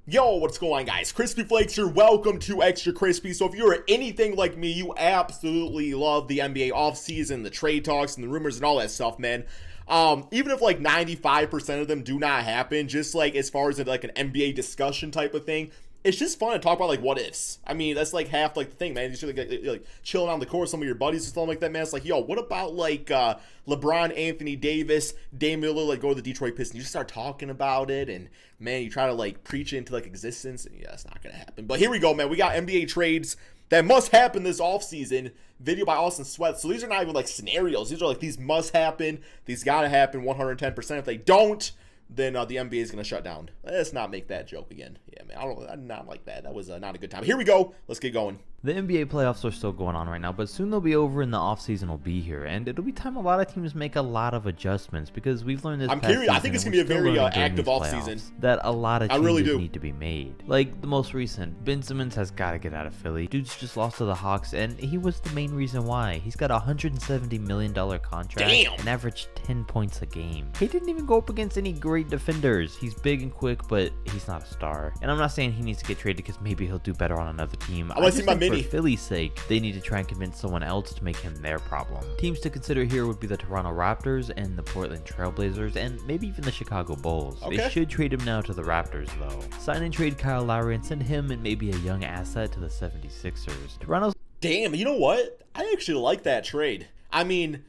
Yo, what's going on, guys? Crispy Flakes here. Welcome to Extra Crispy. So if you're anything like me, you absolutely love the NBA offseason, the trade talks, and the rumors and all that stuff, man. Even if like 95% of them do not happen, just like as far as like an NBA discussion type of thing, it's just fun to talk about like what ifs. I mean, that's like half like the thing, man. You should like chilling on the court with some of your buddies or something like that, man. It's like, yo, what about like LeBron, Anthony Davis, Dame Lillard, like go to the Detroit Pistons? You just start talking about it, and man, you try to like preach it into like existence, and yeah, it's not gonna happen. But here we go, man. We got NBA trades that must happen this offseason. Video by Austin Sweat. So these are not even like scenarios. These are like these must happen. These gotta happen 110%. If they don't, then the NBA is going to shut down. Let's not make that joke again. Yeah, man, I did not like that. That was not a good time. Here we go. Let's get going. The NBA playoffs are still going on right now, but soon they'll be over and the offseason will be here. And it'll be time a lot of teams make a lot of adjustments because we've learned this I'm curious. I think it's going to be a very active offseason. That a lot of changes really need to be made. Like the most recent, Ben Simmons has got to get out of Philly. Dude's just lost to the Hawks, and he was the main reason why. He's got a $170 million contract and averaged 10 points a game. He didn't even go up against any great defenders. He's big and quick, but he's not a star. And I'm not saying he needs to get traded because maybe he'll do better on another team. I want to see my mini. For Philly's sake, they need to try and convince someone else to make him their problem. Teams to consider here would be the Toronto Raptors and the Portland Trailblazers and maybe even the Chicago Bulls. Okay. They should trade him now to the Raptors though. Sign and trade Kyle Lowry and send him and maybe a young asset to the 76ers. Toronto's Damn, you know what? I actually like that trade. I mean,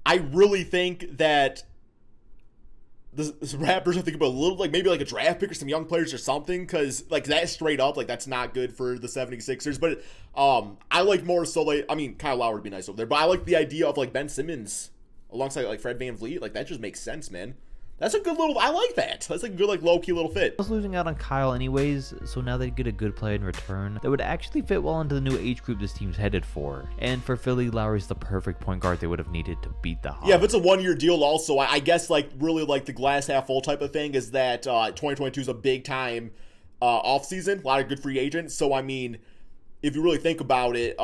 I really think that the Raptors are thinking about a little, like maybe like a draft pick or some young players or something, because like that straight up, like that's not good for the 76ers. But I like more so like, I mean, Kyle Lowry would be nice over there, but I like the idea of like Ben Simmons alongside like Fred VanVleet. Like that just makes sense, man. That's a good little, I like that. That's like a good like low-key little fit. I was losing out on Kyle anyways, so now they get a good player in return that would actually fit well into the new age group this team's headed for. And for Philly, Lowry's the perfect point guard they would have needed to beat the Hawks. Yeah, if it's a one-year deal also, I guess like really like the glass half full type of thing is that 2022 is a big time offseason, a lot of good free agents. So I mean, if you really think about it,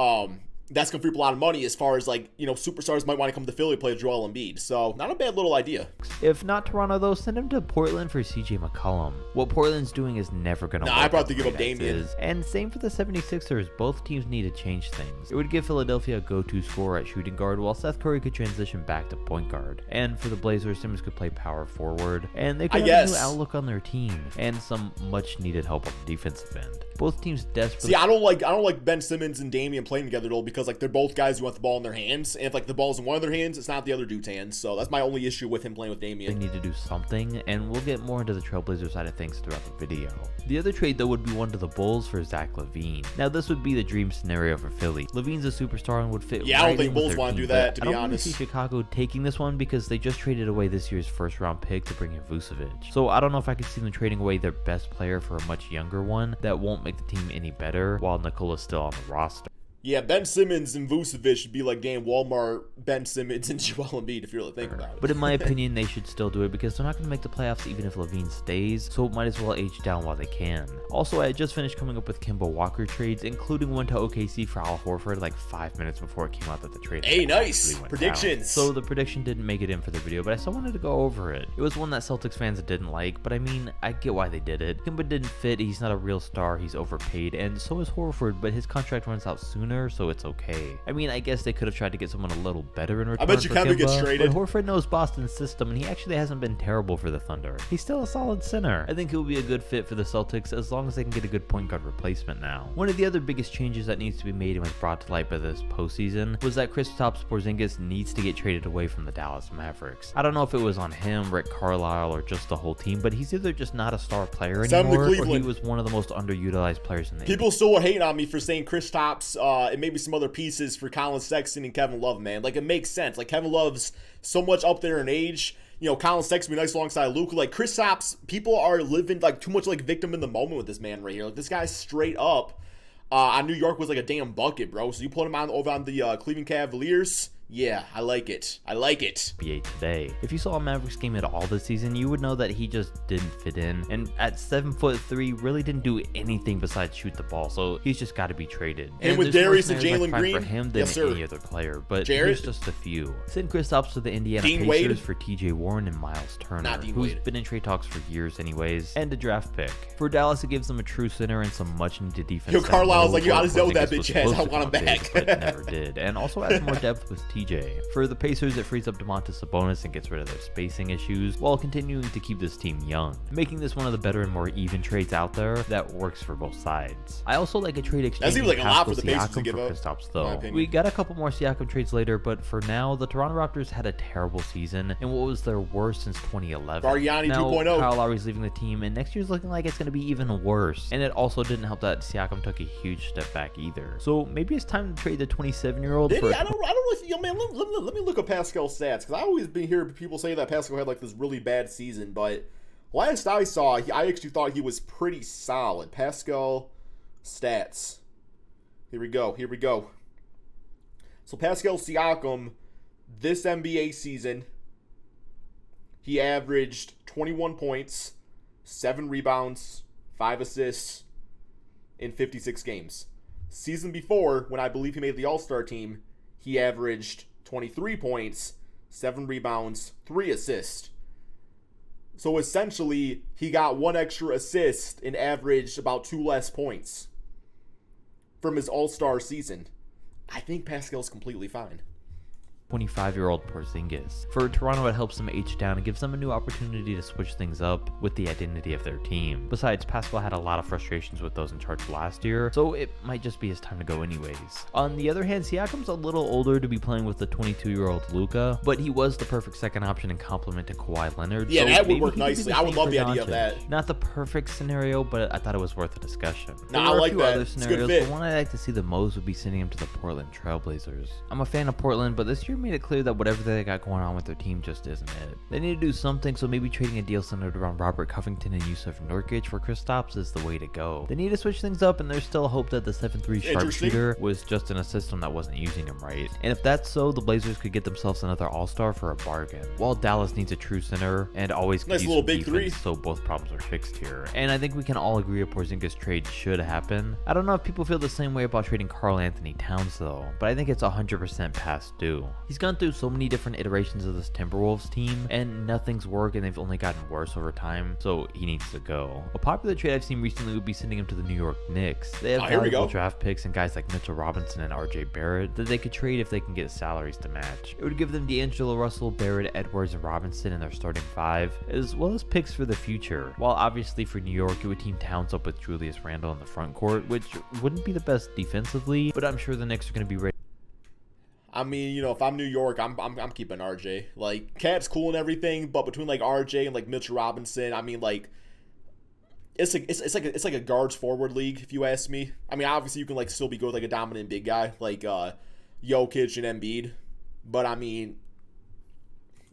that's going to free up a lot of money as far as like, you know, superstars might want to come to Philly to play Joel Embiid. So not a bad little idea. If not Toronto though, send him to Portland for CJ McCollum. What Portland's doing is never going to work. I probably give up Damian. And same for the 76ers. Both teams need to change things. It would give Philadelphia a go-to scorer at shooting guard while Seth Curry could transition back to point guard. And for the Blazers, Simmons could play power forward. And they could have a new outlook on their team and some much needed help on the defensive end. Both teams desperately. See, I don't like Ben Simmons and Damian playing together though, because like they're both guys who want the ball in their hands, and if like the ball's in one of their hands, it's not the other dude's hands. So that's my only issue with him playing with Damian. They need to do something, and we'll get more into the Trailblazers side of things throughout the video. The other trade though would be one to the Bulls for Zach LaVine. Now this would be the dream scenario for Philly. LaVine's a superstar and would fit. Yeah, I don't think Bulls want to do that, to be honest. I don't really see Chicago taking this one because they just traded away this year's first round pick to bring in Vucevic. So I don't know if I could see them trading away their best player for a much younger one that won't make the team any better while Nikola's still on the roster. Yeah, Ben Simmons and Vucevic should be like damn Walmart, Ben Simmons and Joel Embiid if you really think about it. But in my opinion, they should still do it because they're not going to make the playoffs even if LaVine stays, so might as well age down while they can. Also, I had just finished coming up with Kemba Walker trades, including one to OKC for Al Horford like 5 minutes before it came out that the trade. Hey, nice predictions. Down. So the prediction didn't make it in for the video, but I still wanted to go over it. It was one that Celtics fans didn't like, but I mean, I get why they did it. Kemba didn't fit, he's not a real star, he's overpaid, and so is Horford, but his contract runs out sooner, so it's okay. I mean, I guess they could have tried to get someone a little better in return. I bet you Kemba gets traded. But Horford knows Boston's system, and he actually hasn't been terrible for the Thunder. He's still a solid center. I think he'll be a good fit for the Celtics as long as they can get a good point guard replacement now. One of the other biggest changes that needs to be made and was brought to light by this postseason was that Kristaps Porzingis needs to get traded away from the Dallas Mavericks. I don't know if it was on him, Rick Carlisle, or just the whole team, but he's either just not a star player anymore, or he was one of the most underutilized players in the People still are hating on me for saying Kristaps and maybe some other pieces for Colin Sexton and Kevin Love, man. Like, it makes sense. Like, Kevin Love's so much up there in age. You know, Colin Sexton be nice alongside Luka. Like, Kristaps, people are living, like, too much, like, victim in the moment with this man right here. Like, this guy straight up on New York was like a damn bucket, bro. So you put him on over on the Cleveland Cavaliers, Yeah, I like it. I like it. NBA today. If you saw a Mavericks game at all this season, you would know that he just didn't fit in, and at 7'3", really didn't do anything besides shoot the ball. So he's just got to be traded. And with Darius and Jalen Green, for him than any other player, but Jared? here's just a few. Send Kristaps to the Indiana Pacers Wade? For T.J. Warren and Myles Turner, who's Wade. been in trade talks for years anyways, and a draft pick. For Dallas, it gives them a true center and some much-needed defense. Yo, Carlisle's like, you gotta know that bitch ass. I want him back. But never did, and also adds more depth with T.J. For the Pacers, it frees up Domantas Sabonis and gets rid of their spacing issues while continuing to keep this team young, making this one of the better and more even trades out there that works for both sides. I also like a trade exchange. That seems like a lot for the Pacers to Siakam give for up, Kristaps, though. We got a couple more Siakam trades later, but for now, the Toronto Raptors had a terrible season and what was their worst since 2011. Gargiani now, 2.0. Kyle Lowry's leaving the team, and next year's looking like it's going to be even worse. And it also didn't help that Siakam took a huge step back either. So maybe it's time to trade the 27-year-old. Did he? I don't know if, yo, man, let me look at Pascal's stats, because I always been hearing people say that Pascal had like this really bad season, but last I saw, I actually thought he was pretty solid. Pascal stats. Here we go. So Pascal Siakam, this NBA season, he averaged 21 points, 7 rebounds, 5 assists in 56 games. Season before, when I believe he made the All-Star team, he averaged 23 points, 7 rebounds, 3 assists. So essentially, he got 1 extra assist and averaged about 2 less points from his All-Star season. I think Pascal's completely fine. 25-year-old Porzingis. For Toronto, it helps them age down and gives them a new opportunity to switch things up with the identity of their team. Besides, Pascal had a lot of frustrations with those in charge last year, so it might just be his time to go anyways. On the other hand, Siakam's a little older to be playing with the 22-year-old Luka, but he was the perfect second option in complement to Kawhi Leonard. Yeah, so that would work nicely. I would love the idea of that. Not the perfect scenario, but I thought it was worth a discussion. No, I like that. Other It's scenarios, a good fit. the one I'd like to see the most would be sending him to the Portland Trailblazers. I'm a fan of Portland, but this year made it clear that whatever they got going on with their team just isn't it. They need to do something, so maybe trading a deal centered around Robert Covington and Yusuf Nurkic for Kristaps is the way to go. They need to switch things up, and there's still hope that the 7'3" sharpshooter was just in a system that wasn't using him right. And if that's so, the Blazers could get themselves another All-Star for a bargain. While Dallas needs a true center and always could Nice use little some big defense, 3. so both problems are fixed here. And I think we can all agree a Porzingis trade should happen. I don't know if people feel the same way about trading Karl-Anthony Towns though, but I think it's 100% past due. He's gone through so many different iterations of this Timberwolves team, and nothing's worked, and they've only gotten worse over time, so he needs to go. A popular trade I've seen recently would be sending him to the New York Knicks. They have valuable draft picks and guys like Mitchell Robinson and RJ Barrett that they could trade if they can get salaries to match. It would give them D'Angelo Russell, Barrett, Edwards, and Robinson in their starting 5, as well as picks for the future. While obviously for New York, it would team Towns up with Julius Randle in the front court, which wouldn't be the best defensively, but I'm sure the Knicks are going to be ready. I mean, you know, if I'm New York, I'm keeping RJ. Like, Cat's cool and everything, but between like RJ and like Mitchell Robinson, I mean, like, it's like a guards forward league, if you ask me. I mean, obviously you can like still be good with like a dominant big guy like Jokic and Embiid, but I mean,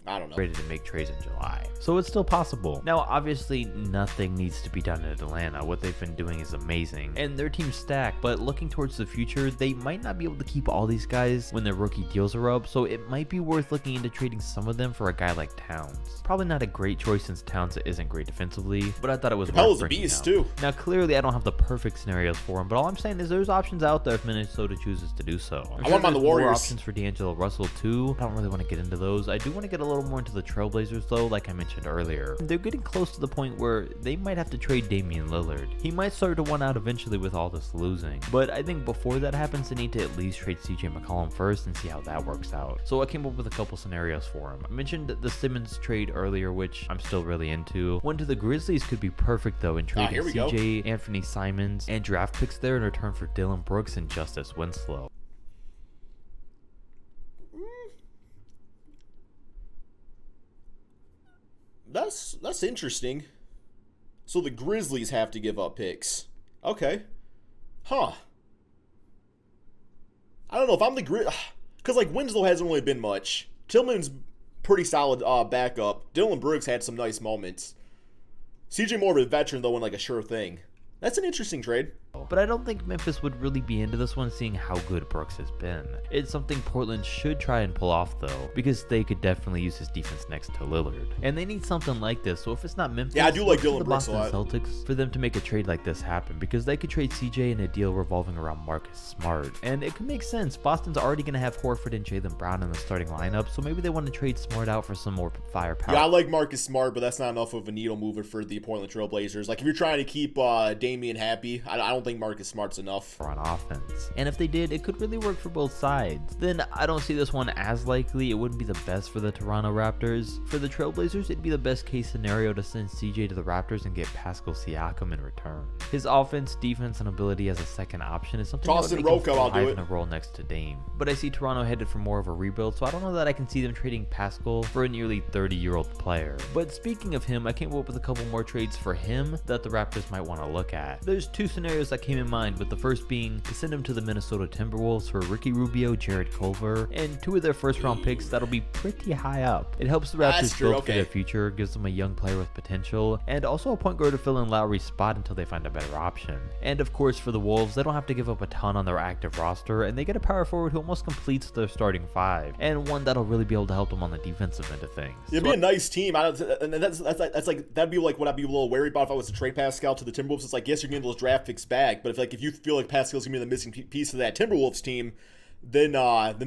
I don't know. Ready to make trades in July. So it's still possible. Now, obviously, nothing needs to be done in Atlanta. What they've been doing is amazing, and their team's stacked, but looking towards the future, they might not be able to keep all these guys when their rookie deals are up, so it might be worth looking into trading some of them for a guy like Towns. Probably not a great choice since Towns isn't great defensively, but I thought it was worth a beast, too. Now, clearly, I don't have the perfect scenarios for him, but all I'm saying is there's options out there if Minnesota chooses to do so. I want him on the Warriors. More options for D'Angelo Russell, too. I don't really want to get into those. I do want to get a little more into the Trailblazers though, like I mentioned earlier. They're getting close to the point where they might have to trade Damian Lillard. He might start to want out eventually with all this losing, but I think before that happens, they need to at least trade CJ McCollum first and see how that works out. So I came up with a couple scenarios for him. I mentioned the Simmons trade earlier, which I'm still really into. One to the Grizzlies could be perfect though in trading CJ, Anthony Simons, and draft picks there in return for Dylan Brooks and Justice Winslow. That's interesting. So the Grizzlies have to give up picks. Okay. Huh. I don't know if I'm the because like Winslow hasn't really been much. Tillman's pretty solid backup. Dylan Brooks had some nice moments. CJ more of a veteran though and like a sure thing. That's an interesting trade. But I don't think Memphis would really be into this one, seeing how good Brooks has been. It's something Portland should try and pull off though, because they could definitely use his defense next to Lillard. And they need something like this, so if it's not Memphis, yeah, I do like the Dylan Brooks Boston a lot. Celtics for them to make a trade like this happen, because they could trade CJ in a deal revolving around Marcus Smart. And it could make sense. Boston's already going to have Horford and Jaylen Brown in the starting lineup, so maybe they want to trade Smart out for some more firepower. Yeah, I like Marcus Smart, but that's not enough of a needle mover for the Portland Trail Blazers. Like, if you're trying to keep Damian happy, I don't think Marcus Smart's enough. On offense. And if they did, it could really work for both sides. Then I don't see this one as likely. It wouldn't be the best for the Toronto Raptors. For the Trailblazers, it'd be the best case scenario to send CJ to the Raptors and get Pascal Siakam in return. His offense, defense, and ability as a second option is something Toss that in would make him Rocco, I'll do thrive it. in a role next to Dame. But I see Toronto headed for more of a rebuild, so I don't know that I can see them trading Pascal for a nearly 30-year-old player. But speaking of him, I came up with a couple more trades for him that the Raptors might want to look at. There's two scenarios that came in mind, with the first being to send him to the Minnesota Timberwolves for Ricky Rubio, Jared Culver, and 2 of their first-round picks that'll be pretty high up. It helps the Raptors build for their future, gives them a young player with potential, and also a point guard to fill in Lowry's spot until they find a better option. And of course, for the Wolves, they don't have to give up a ton on their active roster, and they get a power forward who almost completes their starting 5, and one that'll really be able to help them on the defensive end of things. It'd be a nice team. That'd be like what I'd be a little wary about if I was to trade Pascal to the Timberwolves. It's like, yes, you're getting those draft picks back, but if you feel like Pascal's gonna be the missing piece of that Timberwolves team, then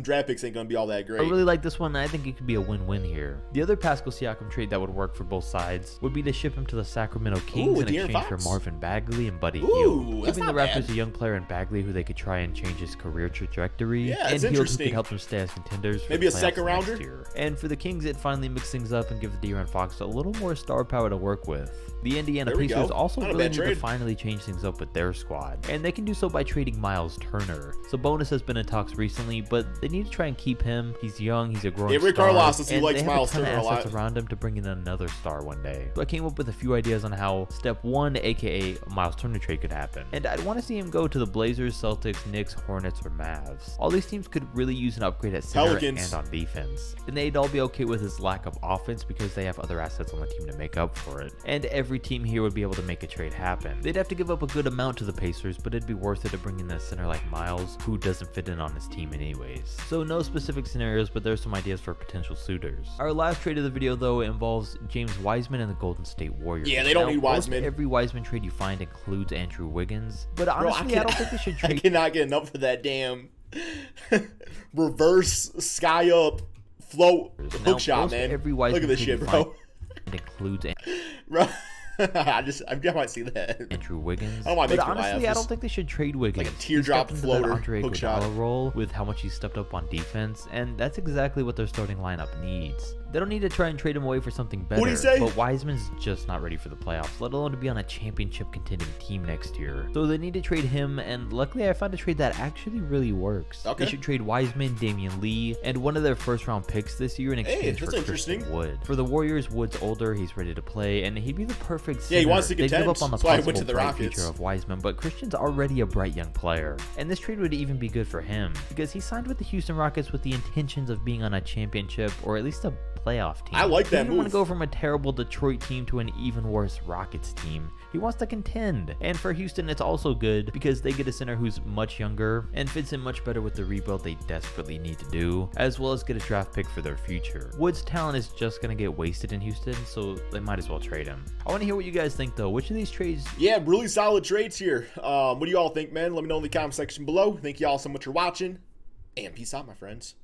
draft picks ain't gonna be all that great. I really like this one, and I think it could be a win-win here. The other Pascal Siakam trade that would work for both sides would be to ship him to the Sacramento Kings in exchange for Marvin Bagley and Buddy Hield, giving the Raptors a young player in Bagley who they could try and change his career trajectory, and Hield who could help them stay as contenders for maybe a the playoffs second rounder next year. And for the Kings, it finally mix things up and give De'Aaron Fox a little more star power to work with. The Indiana Pacers also really need to finally change things up with their squad, and they can do so by trading Myles Turner. Sabonis has been in talks recently, but they need to try and keep him. He's young, he's a growing star, Carlos, and likes they have Myles a ton Turner of a assets lot around him to bring in another star one day. So I came up with a few ideas on how step 1, aka Myles Turner trade, could happen. And I'd want to see him go to the Blazers, Celtics, Knicks, Hornets, or Mavs. All these teams could really use an upgrade at center and on defense. And they'd all be okay with his lack of offense because they have other assets on the team to make up for it. And every team here would be able to make a trade happen. They'd have to give up a good amount to the Pacers, but it'd be worth it to bring in a center like Myles, who doesn't fit in on his team anyways. So no specific scenarios, but there's some ideas for potential suitors. Our last trade of the video though involves James Wiseman and the Golden State Warriors. Yeah, they don't need Wiseman. Every Wiseman trade you find includes Andrew Wiggins, but honestly, I don't think they should trade. I cannot get enough of that damn reverse sky up hook shot, man. Every Wiseman look at this shit, bro. It includes bro. I might see that. Andrew Wiggins. But honestly, I don't think they should trade Wiggins. Like a teardrop floater Andre hook shot role with how much he stepped up on defense, and that's exactly what their starting lineup needs. They don't need to try and trade him away for something better. What'd he say? But Wiseman's just not ready for the playoffs, let alone to be on a championship contending team next year. So they need to trade him, and luckily I found a trade that actually really works. Okay. They should trade Wiseman, Damian Lee, and one of their first round picks this year in exchange for Christian Wood. For the Warriors, Wood's older, he's ready to play, and he'd be the perfect center. Yeah, he wants to contend. They give up on the That's why I went possible to the bright Rockets. future of Wiseman, but Christian's already a bright young player. And this trade would even be good for him, because he signed with the Houston Rockets with the intentions of being on a championship, or at least a playoff team. I like that move. He didn't want to go from a terrible Detroit team to an even worse Rockets team. He wants to contend. And for Houston, it's also good because they get a center who's much younger and fits in much better with the rebuild they desperately need to do, as well as get a draft pick for their future. Wood's talent is just going to get wasted in Houston, so they might as well trade him. I want to hear what you guys think though. Which of these trades? Yeah, really solid trades here. What do you all think, man? Let me know in the comment section below. Thank you all so much for watching, and peace out, my friends.